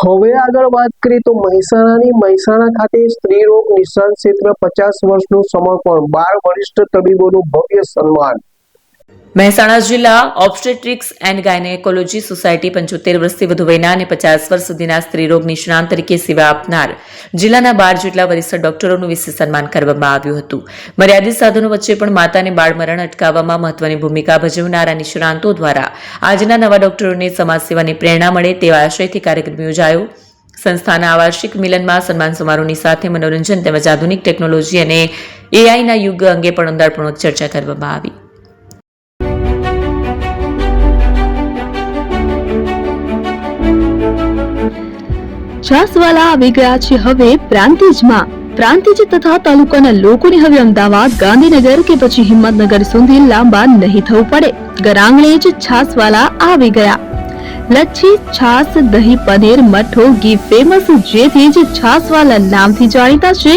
હવે આગળ વાત કરીએ તો મહેસાણા ખાતે સ્ત્રી રોગ નિષ્ણાત ક્ષેત્ર 50 વર્ષનું સમર્પણ, 12 વરિષ્ઠ તબીબોનું ભવ્ય સન્માન। મહેસાણા જિલ્લા ઓબ્સ્ટેટ્રિક્સ એન્ડ ગાયનેકોલોજી સોસાયટી 75 વર્ષથી વધુ વયના અને 50 વર્ષ સુધીના સ્ત્રીરોગ નિષ્ણાંત તરીકે સેવા આપનાર જિલ્લાના 12 જેટલા વરિષ્ઠ ડોક્ટરોનું વિશેષ સન્માન કરવામાં આવ્યું હતું। મર્યાદિત સાધનો વચ્ચે પણ માતા અને બાળ મરણ અટકાવવામાં મહત્વની ભૂમિકા ભજવનારા નિષ્ણાંતો દ્વારા આજના નવા ડોક્ટરોને સમાજ સેવાની પ્રેરણા મળે તેવા આશયથી કાર્યક્રમ યોજાયો। સંસ્થાના આ વાર્ષિક મિલનમાં સન્માન સમારોહની સાથે મનોરંજન તેમજ આધુનિક ટેકનોલોજી અને એઆઈના યુગ અંગે પણ ઊંડાણપૂર્વક ચર્ચા કરવામાં આવી। છાસવાલા આવી ગયા છે હવે પ્રાંતિજમાં। પ્રાંતિજ તથા તાલુકાના લોકોને હવે અમદાવાદ, ગાંધીનગર કે પછી હિંમતનગર સુધી લાંબા નહીં થવું પડે। ઘર આંગણે જ છાસવાલા આવી ગયા। લચ્છી, છાસ, દહીં, પનીર, મઠો, ઘી ફેમસ, જેથી જ છાસવાલા નામથી જાણીતા છે।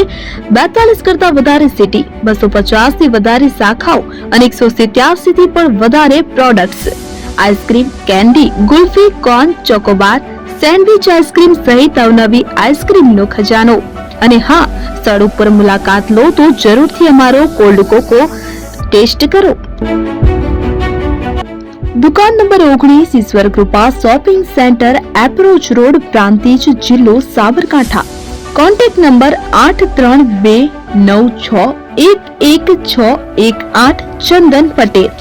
42 કરતા વધારે સિટી, 250 થી વધારે શાખાઓ અને 187 થી પણ વધારે products. Ice cream, candy, kulfi, corn, Chocobar, sandwich ice cream સહિત અવનવી આઈસ્ક્રીમનો ખજાનો। અને હા, સ્થળ ઉપર મુલાકાત લો તો જરૂરથી અમારો કોલ્ડ કોકો ટેસ્ટ કરો। દુકાન number 19, Ishwar Krupa shopping centre, approach road, Prantij, જિલ્લો Sabarkantha. Contact number 8329611618 Chandan Patel.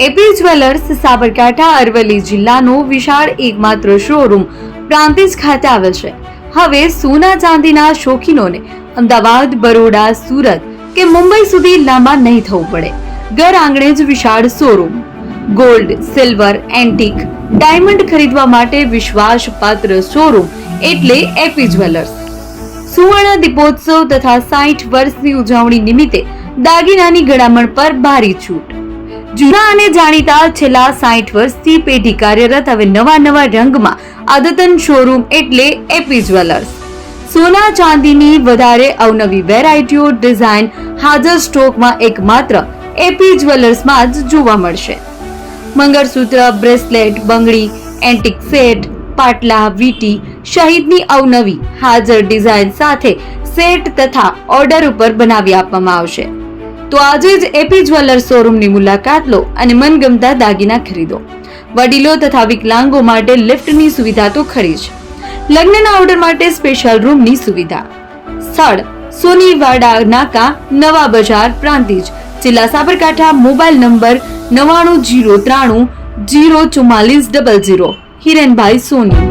AP jewellers Sabarkantha Aravalli જિલ્લાનો વિશાળ એકમાત્ર શોરૂમ પ્રાંતિજ ખાતે આવેલ છે। હવે સોના ચાંદીના શોખીનોને અમદાવાદ, બરોડા, સુરત કે મુંબઈ સુધી લાંબા નહીં થવું પડે। ઘર આંગણે જ વિશાળ showroom. Gold, silver, antique, diamond ખરીદવા માટે વિશ્વાસપાત્ર શોરૂમ એટલે એપી જ્વેલર્સ। સુવર્ણ દીપોત્સવ તથા 60 વર્ષની ઉજવણી નિમિત્તે દાગીનાની ગળામણ પર ભારી છૂટ। જૂના અને જાણીતા છેલ્લા 60 વર્ષથી પેઢી કાર્યરત હવે નવા રંગમાં અદ્યતન શોરૂમ એટલે એપી જ્વેલર્સ। સોના ચાંદીની વધારે અવનવી વેરાયટીઓ, ડિઝાઇન હાજર સ્ટોકમાં એકમાત્ર એપી જ્વેલર્સમાં જ જોવા મળશે। મંગળસૂત્ર, બ્રેસલેટ, બંગડી, એન્ટિક સેટ, પાટલા, વીટી સહિતની અવનવી હાજર ડિઝાઇન સાથે સેટ તથા ઓર્ડર ઉપર બનાવી આપવામાં આવશે। તો આજે જ એપી જ્વેલર્સ શોરૂમની મુલાકાત લો અને મનગમતા દાગીના ખરીદો। વડીલો તથા વિકલાંગો માટે લિફ્ટની સુવિધા તો ખરી જ, લગ્નના ઓર્ડર માટે સ્પેશિયલ રૂમની સુવિધા। સ્થળ સોનીવાડા નાકા, નવા બજાર, પ્રાંતિજ, જિલ્લા સાબરકાંઠા। Mobile number 9903004400। હિરેનભાઈ સોની।